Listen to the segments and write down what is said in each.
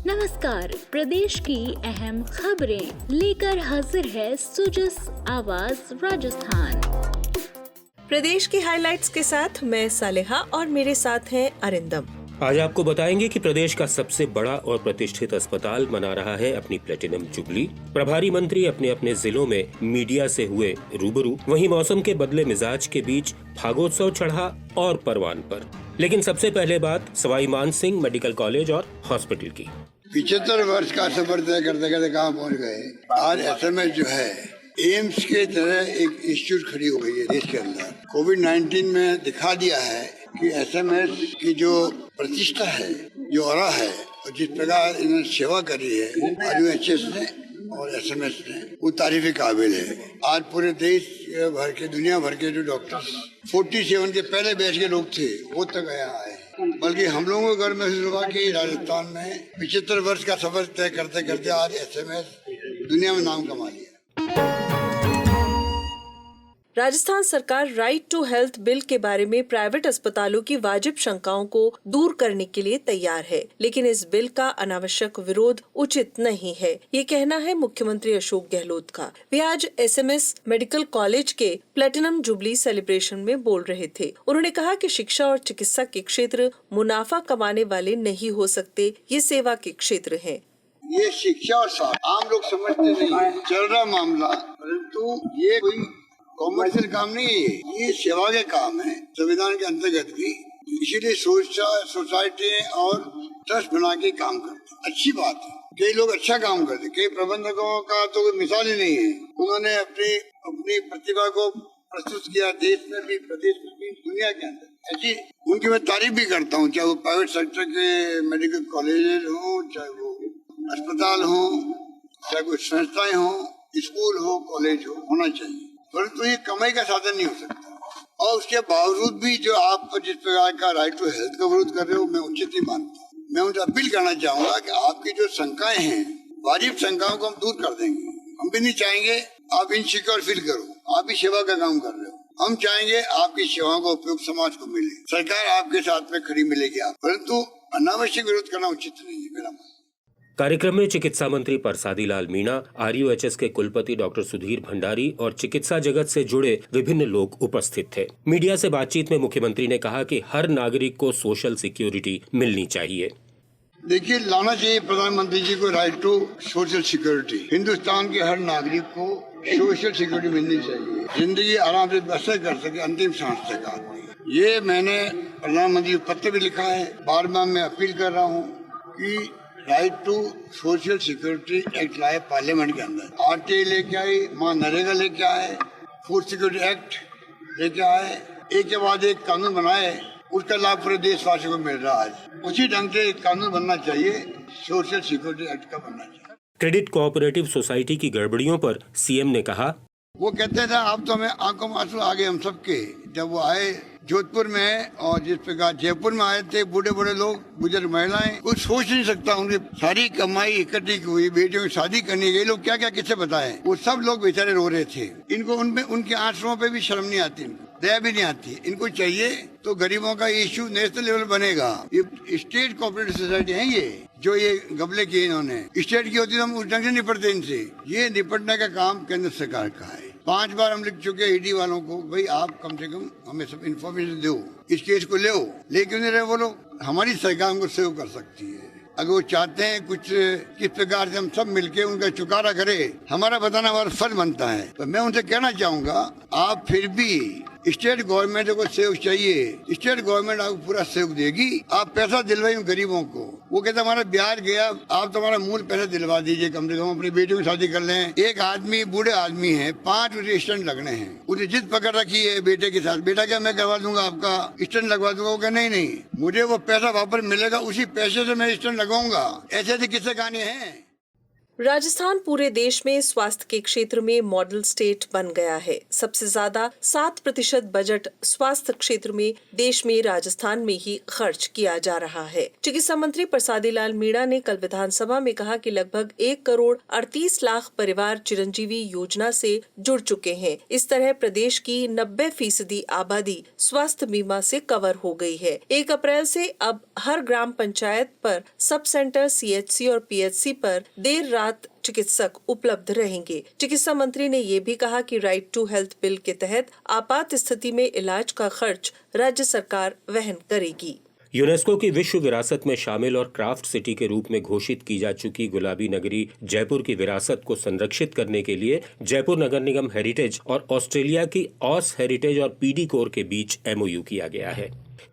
नमस्कार, प्रदेश की अहम खबरें लेकर हाजिर है सुजस आवाज राजस्थान। प्रदेश की हाइलाइट्स के साथ मैं सालेहा और मेरे साथ हैं अरिंदम। आज आपको बताएंगे कि प्रदेश का सबसे बड़ा और प्रतिष्ठित अस्पताल मना रहा है अपनी प्लेटिनम जुबली। प्रभारी मंत्री अपने अपने जिलों में मीडिया से हुए रूबरू। वहीं मौसम के बदले मिजाज के बीच फागोत्सव चढ़ा और परवान पर। लेकिन सबसे पहले बात सवाई मान सिंह मेडिकल कॉलेज और हॉस्पिटल की। 75 वर्ष का सफर तय करते करते कहाँ पहुँच गए। आज एसएमएस जो है एम्स के तरह एक इंस्टीट्यूट खड़ी हो गई है देश के अंदर। कोविड-19 में दिखा दिया है कि एसएमएस की जो प्रतिष्ठा है, जो ऑरा है और जिस प्रकार इन्होंने सेवा करी है आरयूएचएस ने और एसएमएस ने, वो तारीफ काबिल है। आज पूरे देश भर के, दुनिया भर के जो डॉक्टर्स 47 के पहले बैच के लोग थे वो तक यहाँ आए। बल्कि हम लोगों को गर्व महसूस हुआ कि राजस्थान में 75 वर्ष का सफर तय करते करते आज एसएमएस दुनिया में नाम कमा लिया। राजस्थान सरकार राइट टू हेल्थ बिल के बारे में प्राइवेट अस्पतालों की वाजिब शंकाओं को दूर करने के लिए तैयार है, लेकिन इस बिल का अनावश्यक विरोध उचित नहीं है, ये कहना है मुख्यमंत्री अशोक गहलोत का। वे आज एसएमएस मेडिकल कॉलेज के प्लेटिनम जुबली सेलिब्रेशन में बोल रहे थे। उन्होंने कहा कि शिक्षा और चिकित्सा के क्षेत्र मुनाफा कमाने वाले नहीं हो सकते, ये सेवा के क्षेत्र है। ये शिक्षा और स्वास्थ्य आम लोग समझते नहीं, चल रहा मामला, परंतु ये कोई कॉमर्शियल काम नहीं है, ये सेवा के काम है संविधान के अंतर्गत भी। इसीलिए सोसाइटी और ट्रस्ट बना के काम करते हैं। अच्छी बात है, कई लोग अच्छा काम करते हैं, कई प्रबंधकों का तो कोई मिसाल ही नहीं है। उन्होंने अपनी प्रतिभा को प्रस्तुत किया देश में भी, प्रदेश में भी, दुनिया के अंदर। ऐसी उनकी मैं तारीफ भी करता हूँ, चाहे वो प्राइवेट सेक्टर के मेडिकल कॉलेज हो, चाहे वो अस्पताल हो, चाहे कोई संस्थाएं हो, स्कूल हो, कॉलेज हो, होना चाहिए। परंतु ये कमाई का साधन नहीं हो सकता। और उसके बावजूद भी जो आप जिस प्रकार का राइट टू हेल्थ का विरोध कर रहे हो, मैं उचित नहीं मानता। मैं उनसे अपील करना चाहूंगा कि आपकी जो शंकाएं हैं, वाजिब शंकाओं को हम दूर कर देंगे। हम भी नहीं चाहेंगे आप इनसिक्योर फील करो, आप भी सेवा का काम कर रहे हो। हम चाहेंगे आपकी सेवाओं का उपयोग समाज को मिले, सरकार आपके साथ में खड़ी मिलेगी आप, परंतु अनावश्यक विरोध करना उचित नहीं है मेरा। कार्यक्रम में चिकित्सा मंत्री परसादी लाल मीणा, आरयूएचएस के कुलपति डॉक्टर सुधीर भंडारी और चिकित्सा जगत से जुड़े विभिन्न लोग उपस्थित थे। मीडिया से बातचीत में मुख्यमंत्री ने कहा कि हर नागरिक को सोशल सिक्योरिटी मिलनी चाहिए। देखिए, लाना चाहिए प्रधानमंत्री जी को right to social security. Hindustan के हर नागरिक को सोशल सिक्योरिटी मिलनी चाहिए, जिंदगी आराम से बसर कर सके अंतिम सांस तक आदमी। ये मैंने प्रधानमंत्री को पत्र भी लिखा है। बार बार मैं अपील कर रहा हूँ कि right to social security act लाए पार्लियामेंट के अंदर। आरटीआई लेके आए, नरेगा लेके आए, फूड सिक्योरिटी एक्ट लेके आए, एक के बाद एक कानून बनाए, उसका लाभ पूरे देशवासियों को मिल रहा है। उसी ढंग से एक कानून बनना चाहिए, सोशल सिक्योरिटी एक्ट का बनना चाहिए। क्रेडिट कोऑपरेटिव सोसाइटी की गड़बड़ियों पर सीएम ने कहा, वो कहते थे आप तो हमें आंखों में आंसू आ गए हम सबके, जब वो आए जोधपुर में और जिस प्रकार जयपुर में आए थे। बूढ़े बूढ़े लोग, बुजुर्ग महिलाएं, कुछ सोच नहीं सकता। उनकी सारी कमाई इकट्ठी हुई, बेटियों की शादी करनी गई, लोग क्या क्या किससे बताएं। वो सब लोग बेचारे रो रहे थे। इनको उनमें उनके आंसुओं पे भी शर्म नहीं आती, दया भी नहीं आती। इनको चाहिए तो गरीबों का इश्यू नेशनल लेवल बनेगा। ये स्टेट कोऑपरेटिव सोसाइटी है, ये जो ये गबले किए इन्होंने, स्टेट की होती तो हम उस ढंग से निपटते इनसे। ये निपटने का काम केंद्र सरकार का है। 5 बार हम लिख चुके ईडी वालों को, भाई आप कम से कम हमें सब इन्फॉर्मेशन दो, इस केस को ले। लेकिन नहीं रहे वो लोग। हमारी सरकार उनको सेव कर सकती है अगर वो चाहते हैं कुछ किस प्रकार से हम सब मिलके उनका चुकारा करें। हमारा बताना हमारा फर्ज बनता है। तो मैं उनसे कहना चाहूंगा, आप फिर भी स्टेट गवर्नमेंट को सहयोग चाहिए। स्टेट गवर्नमेंट आपको पूरा सहयोग देगी। आप पैसा दिलवाइए गरीबों को। वो कहते हमारा बिहार गया, आप तो हमारा मूल पैसा दिलवा दीजिए, कम से कम अपनी बेटियों की शादी कर लें। एक आदमी बूढ़े आदमी है, 5 उसे स्टंट लगने हैं, उसे जिद पकड़ रखी है बेटे के साथ। बेटा क्या मैं करवा दूंगा, आपका स्टंट लगवा दूंगा। वो नहीं नहीं, मुझे वो पैसा वापस मिलेगा, उसी पैसे से मैं स्टंट लगाऊंगा। ऐसे किस्से कहानी है। राजस्थान पूरे देश में स्वास्थ्य के क्षेत्र में मॉडल स्टेट बन गया है। सबसे ज्यादा 7% बजट स्वास्थ्य क्षेत्र में देश में राजस्थान में ही खर्च किया जा रहा है। चिकित्सा मंत्री प्रसादी लाल मीणा ने कल विधानसभा में कहा कि लगभग 1,38,00,000 परिवार चिरंजीवी योजना से जुड़ चुके हैं। इस तरह प्रदेश की 90% आबादी स्वास्थ्य बीमा से कवर हो गई है। 1 अप्रैल से अब हर ग्राम पंचायत पर सब सेंटर, CHC और PHC पर देर रात चिकित्सक उपलब्ध रहेंगे। चिकित्सा मंत्री ने ये भी कहा कि राइट टू हेल्थ बिल के तहत आपात स्थिति में इलाज का खर्च राज्य सरकार वहन करेगी। यूनेस्को की विश्व विरासत में शामिल और क्राफ्ट सिटी के रूप में घोषित की जा चुकी गुलाबी नगरी जयपुर की विरासत को संरक्षित करने के लिए जयपुर नगर निगम हेरिटेज और ऑस्ट्रेलिया की ऑस हेरिटेज और PD कोर के बीच MOU किया गया है।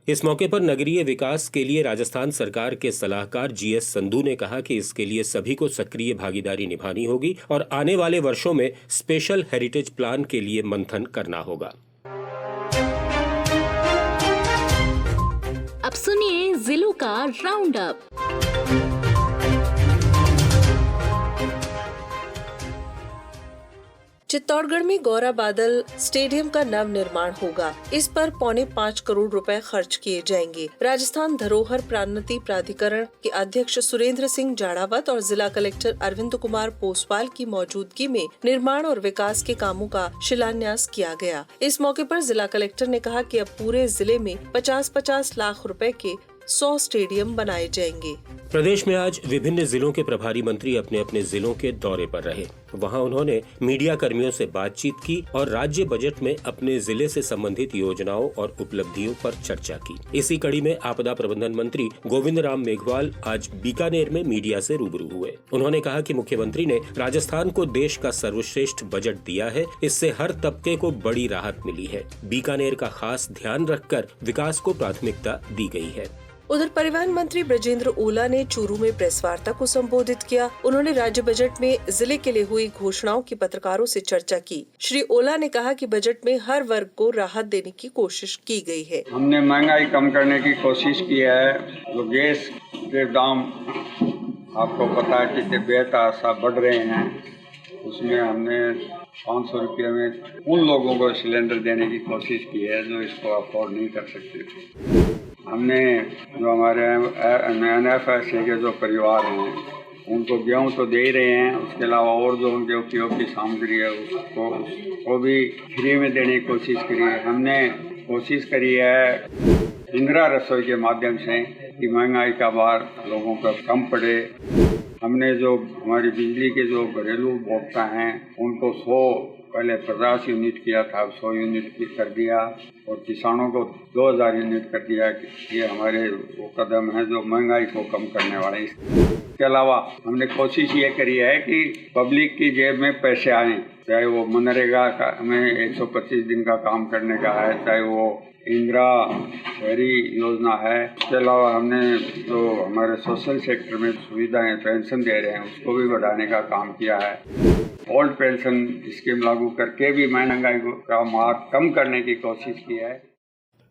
इस मौके पर नगरीय विकास के लिए राजस्थान सरकार के सलाहकार GS संधू ने कहा कि इसके लिए सभी को सक्रिय भागीदारी निभानी होगी और आने वाले वर्षों में स्पेशल हेरिटेज प्लान के लिए मंथन करना होगा। अब सुनिए जिलों का राउंड अप। चित्तौड़गढ़ में गौरा बादल स्टेडियम का नव निर्माण होगा। इस पर 5.25 करोड़ रुपए खर्च किए जाएंगे। राजस्थान धरोहर प्रोन्नति प्राधिकरण के अध्यक्ष सुरेंद्र सिंह जाड़ावत और जिला कलेक्टर अरविंद कुमार पोसवाल की मौजूदगी में निर्माण और विकास के कामों का शिलान्यास किया गया। इस मौके पर जिला कलेक्टर ने कहा कि अब पूरे जिले में 50-50 लाख रुपए के 100 स्टेडियम बनाए जाएंगे। प्रदेश में आज विभिन्न जिलों के प्रभारी मंत्री अपने अपने जिलों के दौरे पर रहे। वहां उन्होंने मीडिया कर्मियों से बातचीत की और राज्य बजट में अपने जिले से संबंधित योजनाओं और उपलब्धियों पर चर्चा की। इसी कड़ी में आपदा प्रबंधन मंत्री गोविंद राम मेघवाल आज बीकानेर में मीडिया से रूबरू हुए। उन्होंने कहा कि मुख्यमंत्री ने राजस्थान को देश का सर्वश्रेष्ठ बजट दिया है। इससे हर तबके को बड़ी राहत मिली है। बीकानेर का खास ध्यान रखकर विकास को प्राथमिकता दी गई है। उधर परिवहन मंत्री ब्रजेंद्र ओला ने चूरू में प्रेस वार्ता को संबोधित किया। उन्होंने राज्य बजट में जिले के लिए हुई घोषणाओं की पत्रकारों से चर्चा की। श्री ओला ने कहा कि बजट में हर वर्ग को राहत देने की कोशिश की गई है। हमने महंगाई कम करने की कोशिश की है। जो गैस के दाम आपको पता है कि बेतहाशा बढ़ रहे हैं, उसमें हमने 500 रुपये में उन लोगों को सिलेंडर देने की कोशिश की है जो इसको अफोर्ड नहीं कर सकते थे। हमने जो हमारे NFSA के जो परिवार हैं उनको गेहूँ तो दे ही रहे हैं, उसके अलावा और जो उनके उपयोग की सामग्री है उसको भी फ्री में देने की कोशिश करी है। हमने कोशिश करी है इंदिरा रसोई के माध्यम से कि महंगाई का भार लोगों पर कम पड़े। हमने जो हमारी बिजली के जो घरेलू उपभोक्ता हैं उनको 50 यूनिट किया था, 100 यूनिट की कर दिया और किसानों को 2000 यूनिट कर दिया। ये हमारे वो कदम है जो महंगाई को कम करने वाले। इसके अलावा हमने कोशिश ये करी है कि पब्लिक की जेब में पैसे आए, चाहे वो मनरेगा का में 125 दिन का काम करने का है, चाहे वो इंदिरा शहरी योजना है। इसके अलावा हमने जो हमारे सोशल सेक्टर में सुविधाएं पेंशन दे रहे हैं उसको भी बढ़ाने का काम किया है। ओल्ड पेंशन स्कीम लागू करके भी महंगाई का मार कम करने की कोशिश की है।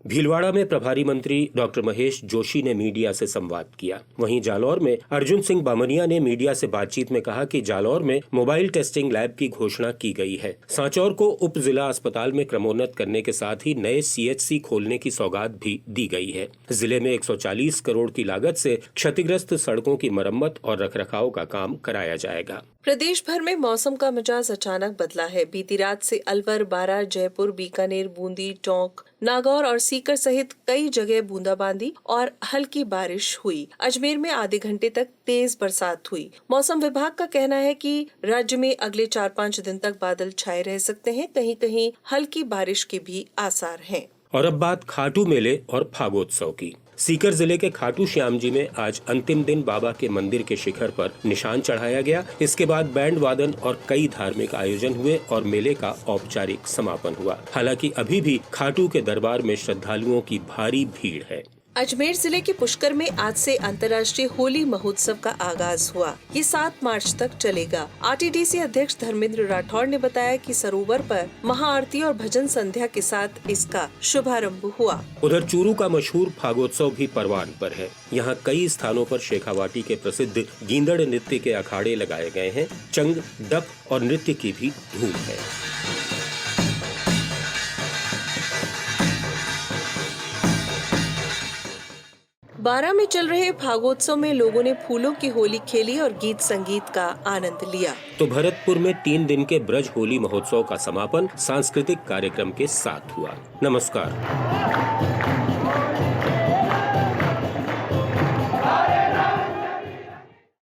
भीलवाड़ा में प्रभारी मंत्री डॉक्टर महेश जोशी ने मीडिया से संवाद किया। वहीं जालौर में अर्जुन सिंह बामनिया ने मीडिया से बातचीत में कहा कि जालौर में मोबाइल टेस्टिंग लैब की घोषणा की गई है। सांचौर को उप जिला अस्पताल में क्रमोन्नत करने के साथ ही नए CHC खोलने की सौगात भी दी गई है। जिले में 140 करोड़ की लागत से क्षतिग्रस्त सड़कों की मरम्मत और रखरखाव का काम कराया जाएगा। प्रदेश भर में मौसम का मिजाज अचानक बदला है। बीती रात से अलवर, बारां, जयपुर, बीकानेर, बूंदी, टोंक, नागौर और सीकर सहित कई जगह बूंदाबांदी और हल्की बारिश हुई। अजमेर में आधे घंटे तक तेज बरसात हुई। मौसम विभाग का कहना है कि राज्य में अगले 4-5 दिन तक बादल छाए रह सकते हैं। कहीं कहीं हल्की बारिश के भी आसार हैं। और अब बात खाटू मेले और फागोत्सव की। सीकर जिले के खाटू श्याम जी में आज अंतिम दिन बाबा के मंदिर के शिखर पर निशान चढ़ाया गया। इसके बाद बैंड वादन और कई धार्मिक आयोजन हुए और मेले का औपचारिक समापन हुआ। हालांकि अभी भी खाटू के दरबार में श्रद्धालुओं की भारी भीड़ है। अजमेर जिले के पुष्कर में आज से अंतर्राष्ट्रीय होली महोत्सव का आगाज हुआ। ये 7 मार्च तक चलेगा। आरटीडीसी अध्यक्ष धर्मेंद्र राठौड़ ने बताया कि सरोवर पर महाआरती और भजन संध्या के साथ इसका शुभारंभ हुआ। उधर चूरू का मशहूर फागोत्सव भी परवान पर है। यहाँ कई स्थानों पर शेखावाटी के प्रसिद्ध गींदड़ नृत्य के अखाड़े लगाए गए हैं। चंग, डप और नृत्य की भी धूम है। बारां में चल रहे फागोत्सव में लोगों ने फूलों की होली खेली और गीत संगीत का आनंद लिया। तो भरतपुर में 3 दिन के ब्रज होली महोत्सव का समापन सांस्कृतिक कार्यक्रम के साथ हुआ। नमस्कार।